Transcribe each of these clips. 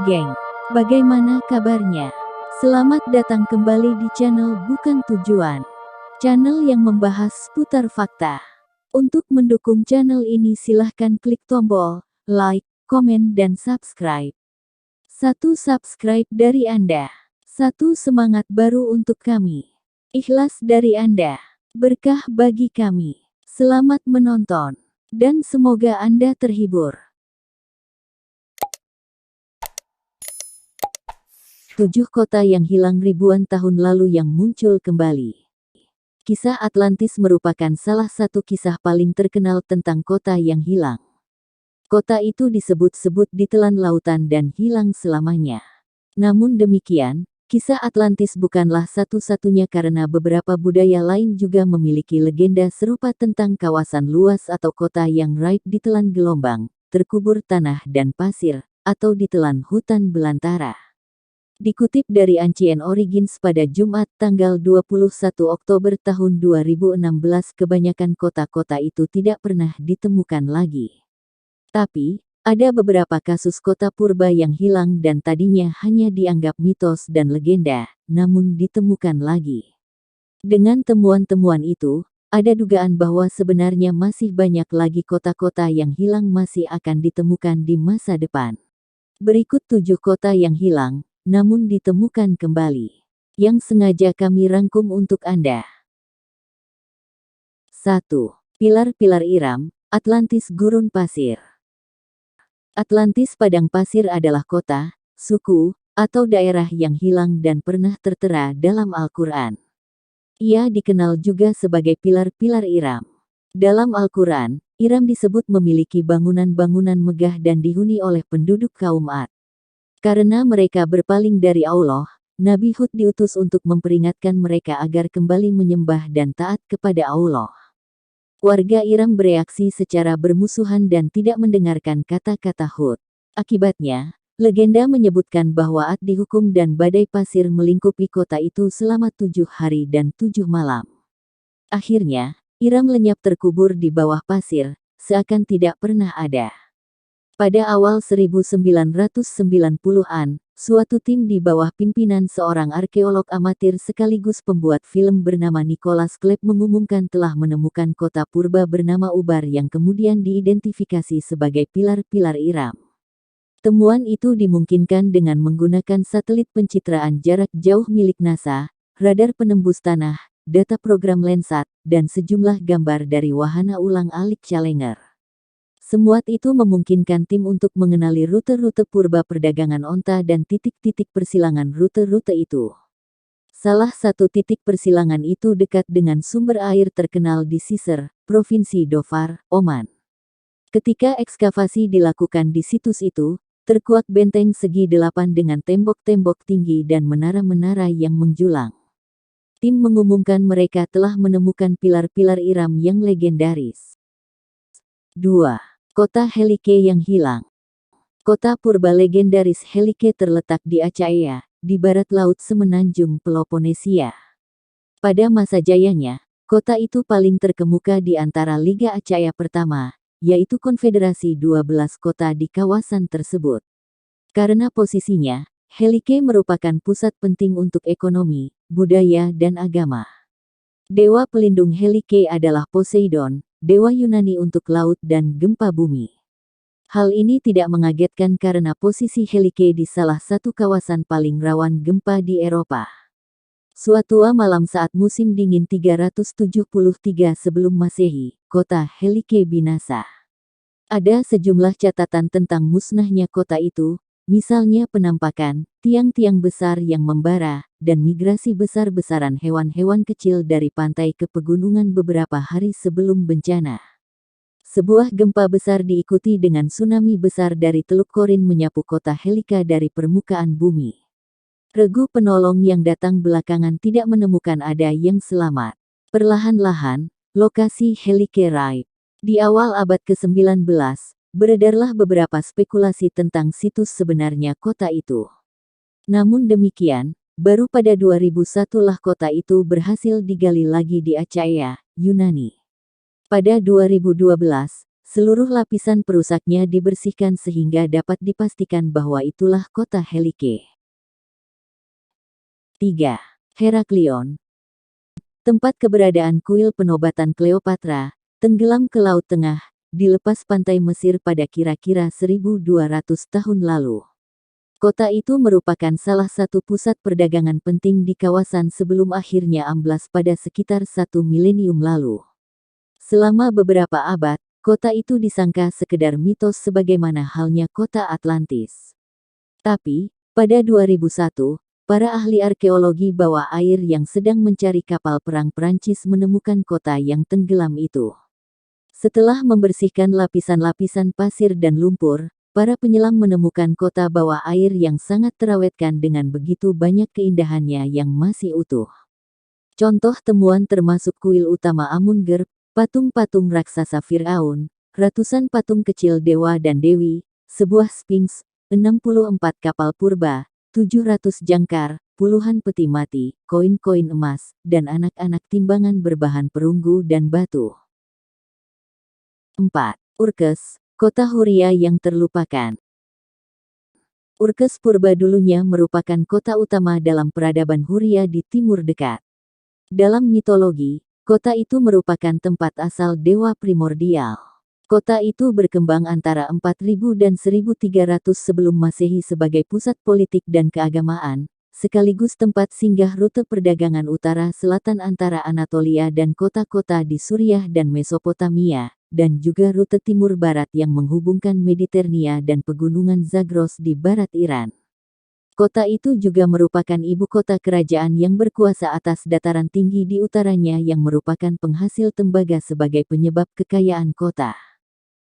geng, bagaimana kabarnya? Selamat datang kembali di channel Bukan Tujuan, channel yang membahas seputar fakta. Untuk mendukung channel ini silahkan klik tombol like, komen, dan subscribe. Satu subscribe dari Anda, satu semangat baru untuk kami. Ikhlas dari Anda, berkah bagi kami. Selamat menonton, dan semoga Anda terhibur. 7 kota yang hilang ribuan tahun lalu yang muncul kembali. Kisah Atlantis merupakan salah satu kisah paling terkenal tentang kota yang hilang. Kota itu disebut-sebut ditelan lautan dan hilang selamanya. Namun demikian, kisah Atlantis bukanlah satu-satunya karena beberapa budaya lain juga memiliki legenda serupa tentang kawasan luas atau kota yang raib ditelan gelombang, terkubur tanah dan pasir, atau ditelan hutan belantara. Dikutip dari Ancient Origins pada Jumat tanggal 21 Oktober tahun 2016, kebanyakan kota-kota itu tidak pernah ditemukan lagi. Tapi, ada beberapa kasus kota purba yang hilang dan tadinya hanya dianggap mitos dan legenda, namun ditemukan lagi. Dengan temuan-temuan itu, ada dugaan bahwa sebenarnya masih banyak lagi kota-kota yang hilang masih akan ditemukan di masa depan. Berikut 7 kota yang hilang, namun ditemukan kembali, yang sengaja kami rangkum untuk Anda. 1. Pilar-pilar Iram, Atlantis Gurun Pasir. Atlantis Padang Pasir adalah kota, suku, atau daerah yang hilang dan pernah tertera dalam Al-Quran. Ia dikenal juga sebagai pilar-pilar Iram. Dalam Al-Quran, Iram disebut memiliki bangunan-bangunan megah dan dihuni oleh penduduk kaum Ad. Karena mereka berpaling dari Allah, Nabi Hud diutus untuk memperingatkan mereka agar kembali menyembah dan taat kepada Allah. Warga Iram bereaksi secara bermusuhan dan tidak mendengarkan kata-kata Hud. Akibatnya, legenda menyebutkan bahwa Ad dihukum dan badai pasir melingkupi kota itu selama 7 hari dan 7 malam. Akhirnya, Iram lenyap terkubur di bawah pasir, seakan tidak pernah ada. Pada awal 1990-an, suatu tim di bawah pimpinan seorang arkeolog amatir sekaligus pembuat film bernama Nicholas Klepp mengumumkan telah menemukan kota purba bernama Ubar yang kemudian diidentifikasi sebagai pilar-pilar Iram. Temuan itu dimungkinkan dengan menggunakan satelit pencitraan jarak jauh milik NASA, radar penembus tanah, data program Landsat, dan sejumlah gambar dari wahana ulang-alik Challenger. Semuat itu memungkinkan tim untuk mengenali rute-rute purba perdagangan onta dan titik-titik persilangan rute-rute itu. Salah satu titik persilangan itu dekat dengan sumber air terkenal di Sisir, Provinsi Dhofar, Oman. Ketika ekskavasi dilakukan di situs itu, terkuak benteng segi 8 dengan tembok-tembok tinggi dan menara-menara yang menjulang. Tim mengumumkan mereka telah menemukan pilar-pilar Iram yang legendaris. 2. Kota Helike yang hilang. Kota purba legendaris Helike terletak di Achaea, di barat laut semenanjung Peloponnesia. Pada masa jayanya, kota itu paling terkemuka di antara Liga Achaea pertama, yaitu konfederasi 12 kota di kawasan tersebut. Karena posisinya, Helike merupakan pusat penting untuk ekonomi, budaya, dan agama. Dewa pelindung Helike adalah Poseidon, dewa Yunani untuk laut dan gempa bumi. Hal ini tidak mengagetkan karena posisi Helike di salah satu kawasan paling rawan gempa di Eropa. Suatu malam saat musim dingin 373 sebelum Masehi, kota Helike binasa. Ada sejumlah catatan tentang musnahnya kota itu, misalnya penampakan tiang-tiang besar yang membara, dan migrasi besar-besaran hewan-hewan kecil dari pantai ke pegunungan beberapa hari sebelum bencana. Sebuah gempa besar diikuti dengan tsunami besar dari Teluk Korin menyapu kota Helika dari permukaan bumi. Regu penolong yang datang belakangan tidak menemukan ada yang selamat. Perlahan-lahan, lokasi Helike raib. Di awal abad ke-19, beredarlah beberapa spekulasi tentang situs sebenarnya kota itu. Namun demikian, baru pada 2001 lah kota itu berhasil digali lagi di Achaea, Yunani. Pada 2012, seluruh lapisan perusaknya dibersihkan sehingga dapat dipastikan bahwa itulah kota Helike. 3. Heraklion. Tempat keberadaan kuil penobatan Kleopatra, tenggelam ke Laut Tengah, di lepas pantai Mesir pada kira-kira 1200 tahun lalu. Kota itu merupakan salah satu pusat perdagangan penting di kawasan sebelum akhirnya amblas pada sekitar 1 milenium lalu. Selama beberapa abad, kota itu disangka sekedar mitos sebagaimana halnya kota Atlantis. Tapi, pada 2001, para ahli arkeologi bawah air yang sedang mencari kapal perang Prancis menemukan kota yang tenggelam itu. Setelah membersihkan lapisan-lapisan pasir dan lumpur, para penyelam menemukan kota bawah air yang sangat terawatkan dengan begitu banyak keindahannya yang masih utuh. Contoh temuan termasuk kuil utama Amun-Ger, patung-patung raksasa Firaun, ratusan patung kecil dewa dan dewi, sebuah sphinx, 64 kapal purba, 700 jangkar, puluhan peti mati, koin-koin emas, dan anak-anak timbangan berbahan perunggu dan batu. 4. Urkes, kota Huria yang terlupakan. Urkes purba dulunya merupakan kota utama dalam peradaban Huria di Timur Dekat. Dalam mitologi, kota itu merupakan tempat asal dewa primordial. Kota itu berkembang antara 4000 dan 1300 sebelum Masehi sebagai pusat politik dan keagamaan, sekaligus tempat singgah rute perdagangan utara-selatan antara Anatolia dan kota-kota di Suriah dan Mesopotamia, dan juga rute timur-barat yang menghubungkan Mediterania dan pegunungan Zagros di barat Iran. Kota itu juga merupakan ibu kota kerajaan yang berkuasa atas dataran tinggi di utaranya yang merupakan penghasil tembaga sebagai penyebab kekayaan kota.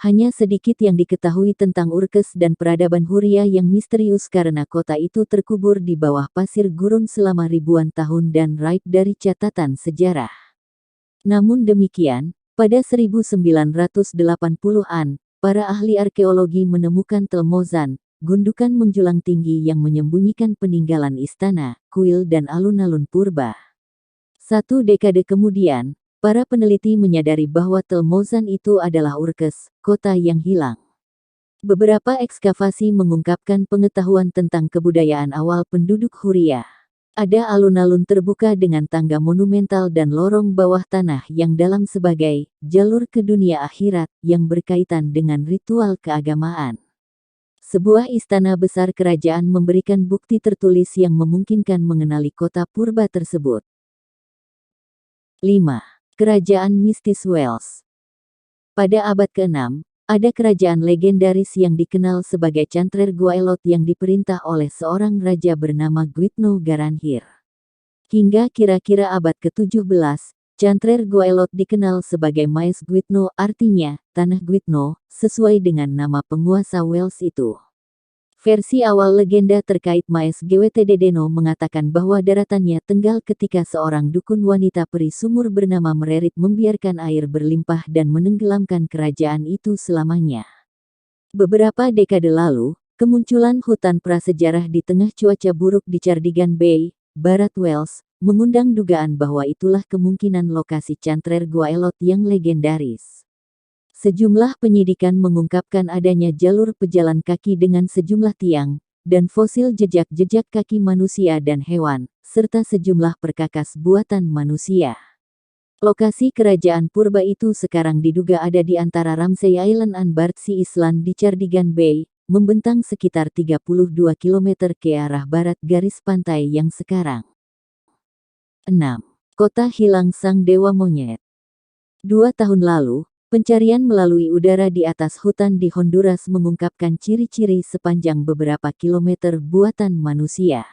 Hanya sedikit yang diketahui tentang Urkes dan peradaban Huria yang misterius karena kota itu terkubur di bawah pasir gurun selama ribuan tahun dan raib dari catatan sejarah. Namun demikian, pada 1980-an, para ahli arkeologi menemukan Tel Mozan, gundukan menjulang tinggi yang menyembunyikan peninggalan istana, kuil dan alun-alun purba. 1 dekade kemudian, para peneliti menyadari bahwa Tel Mozan itu adalah Urkes, kota yang hilang. Beberapa ekskavasi mengungkapkan pengetahuan tentang kebudayaan awal penduduk Huria. Ada alun-alun terbuka dengan tangga monumental dan lorong bawah tanah yang dalam sebagai jalur ke dunia akhirat yang berkaitan dengan ritual keagamaan. Sebuah istana besar kerajaan memberikan bukti tertulis yang memungkinkan mengenali kota purba tersebut. 5. Kerajaan mistis Wales. Pada abad ke-6, ada kerajaan legendaris yang dikenal sebagai Chantrer Gwaelot yang diperintah oleh seorang raja bernama Gwytno Garanhir. Hingga kira-kira abad ke-17, Chantrer Gwaelot dikenal sebagai Maes Gwytno, artinya Tanah Gwytno, sesuai dengan nama penguasa Wales itu. Versi awal legenda terkait Maes Gwtdno mengatakan bahwa daratannya tenggal ketika seorang dukun wanita peri sumur bernama Mererit membiarkan air berlimpah dan menenggelamkan kerajaan itu selamanya. Beberapa dekade lalu, kemunculan hutan prasejarah di tengah cuaca buruk di Cardigan Bay, barat Wales, mengundang dugaan bahwa itulah kemungkinan lokasi Chantrer Gwaelot yang legendaris. Sejumlah penyidikan mengungkapkan adanya jalur pejalan kaki dengan sejumlah tiang, dan fosil jejak-jejak kaki manusia dan hewan, serta sejumlah perkakas buatan manusia. Lokasi kerajaan purba itu sekarang diduga ada di antara Ramsay Island dan Bardsey Island di Cardigan Bay, membentang sekitar 32 km ke arah barat garis pantai yang sekarang. 6. Kota hilang sang dewa monyet. 2 tahun lalu, pencarian melalui udara di atas hutan di Honduras mengungkapkan ciri-ciri sepanjang beberapa kilometer buatan manusia.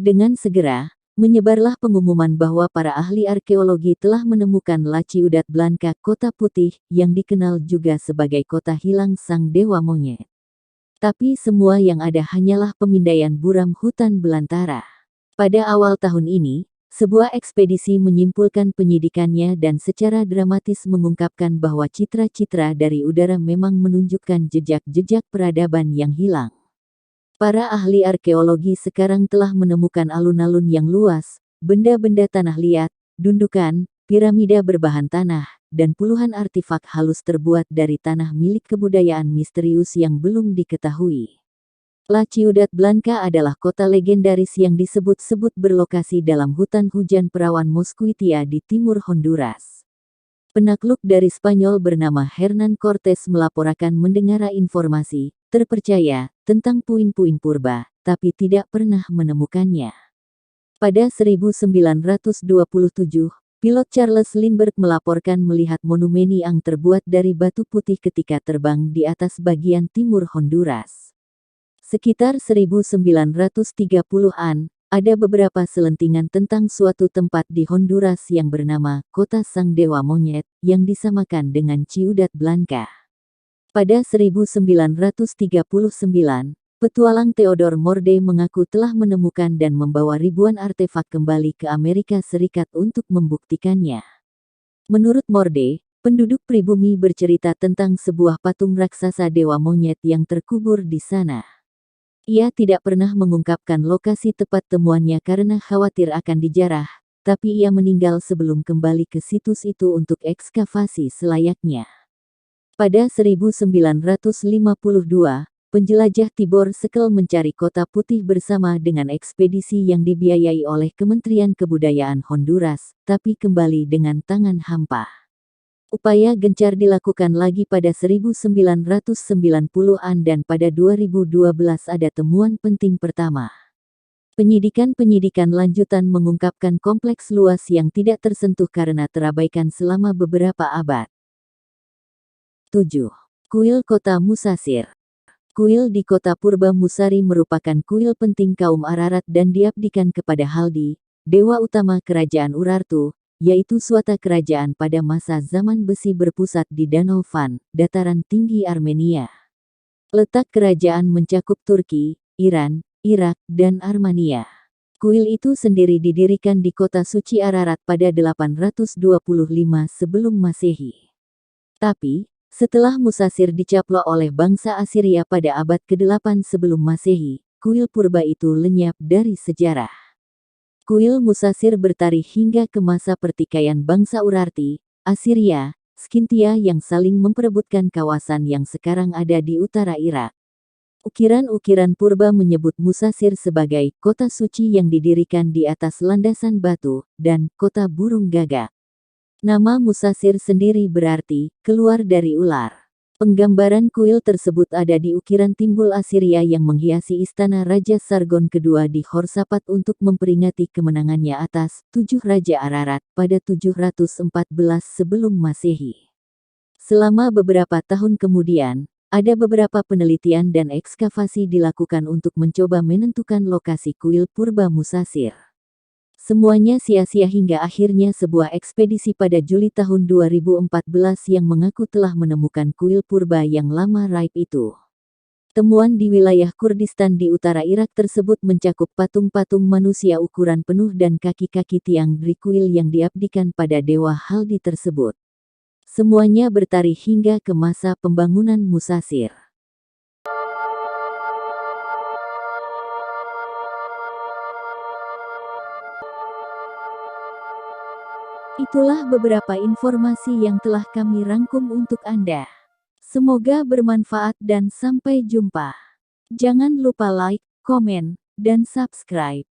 Dengan segera, menyebarlah pengumuman bahwa para ahli arkeologi telah menemukan Laciudat Blanca, kota putih, yang dikenal juga sebagai kota hilang sang dewa monyet. Tapi semua yang ada hanyalah pemindaian buram hutan belantara. Pada awal tahun ini, sebuah ekspedisi menyimpulkan penyidikannya dan secara dramatis mengungkapkan bahwa citra-citra dari udara memang menunjukkan jejak-jejak peradaban yang hilang. Para ahli arkeologi sekarang telah menemukan alun-alun yang luas, benda-benda tanah liat, dundukan, piramida berbahan tanah, dan puluhan artefak halus terbuat dari tanah milik kebudayaan misterius yang belum diketahui. La Ciudad Blanca adalah kota legendaris yang disebut-sebut berlokasi dalam hutan hujan perawan Mosquitia di timur Honduras. Penakluk dari Spanyol bernama Hernán Cortés melaporkan mendengar informasi terpercaya tentang puing-puing purba, tapi tidak pernah menemukannya. Pada 1927, pilot Charles Lindbergh melaporkan melihat monumen yang terbuat dari batu putih ketika terbang di atas bagian timur Honduras. Sekitar 1930-an, ada beberapa selentingan tentang suatu tempat di Honduras yang bernama Kota Sang Dewa Monyet, yang disamakan dengan Ciudad Blanca. Pada 1939, petualang Theodore Morde mengaku telah menemukan dan membawa ribuan artefak kembali ke Amerika Serikat untuk membuktikannya. Menurut Morde, penduduk pribumi bercerita tentang sebuah patung raksasa dewa monyet yang terkubur di sana. Ia tidak pernah mengungkapkan lokasi tepat temuannya karena khawatir akan dijarah, tapi ia meninggal sebelum kembali ke situs itu untuk ekskavasi selayaknya. Pada 1952, penjelajah Tibor Sekel mencari Kota Putih bersama dengan ekspedisi yang dibiayai oleh Kementerian Kebudayaan Honduras, tapi kembali dengan tangan hampa. Upaya gencar dilakukan lagi pada 1990-an dan pada 2012 ada temuan penting pertama. Penyidikan lanjutan mengungkapkan kompleks luas yang tidak tersentuh karena terabaikan selama beberapa abad. 7. Kuil Kota Musasir. Kuil di kota Purba Musari merupakan kuil penting kaum Ararat dan diabdikan kepada Haldi, dewa utama kerajaan Urartu, yaitu suatu kerajaan pada masa zaman besi berpusat di Danau Van, dataran tinggi Armenia. Letak kerajaan mencakup Turki, Iran, Irak, dan Armenia. Kuil itu sendiri didirikan di kota suci Ararat pada 825 sebelum Masehi. Tapi, setelah Musasir dicaplok oleh bangsa Assyria pada abad ke-8 sebelum Masehi, kuil purba itu lenyap dari sejarah. Kuil Musasir bertarik hingga ke masa pertikaian bangsa Urarti, Assyria, Skintia yang saling memperebutkan kawasan yang sekarang ada di utara Irak. Ukiran-ukiran purba menyebut Musasir sebagai kota suci yang didirikan di atas landasan batu, dan kota burung gagak. Nama Musasir sendiri berarti, keluar dari ular. Penggambaran kuil tersebut ada di ukiran timbul Assyria yang menghiasi istana Raja Sargon II di Horsafat untuk memperingati kemenangannya atas 7 Raja Ararat pada 714 sebelum Masehi. Selama beberapa tahun kemudian, ada beberapa penelitian dan ekskavasi dilakukan untuk mencoba menentukan lokasi kuil purba Musasir. Semuanya sia-sia hingga akhirnya sebuah ekspedisi pada Juli tahun 2014 yang mengaku telah menemukan kuil purba yang lama raib itu. Temuan di wilayah Kurdistan di utara Irak tersebut mencakup patung-patung manusia ukuran penuh dan kaki-kaki tiang dari kuil yang diabdikan pada dewa Haldi tersebut. Semuanya bertarik hingga ke masa pembangunan Musasir. Itulah beberapa informasi yang telah kami rangkum untuk Anda. Semoga bermanfaat dan sampai jumpa. Jangan lupa like, komen, dan subscribe.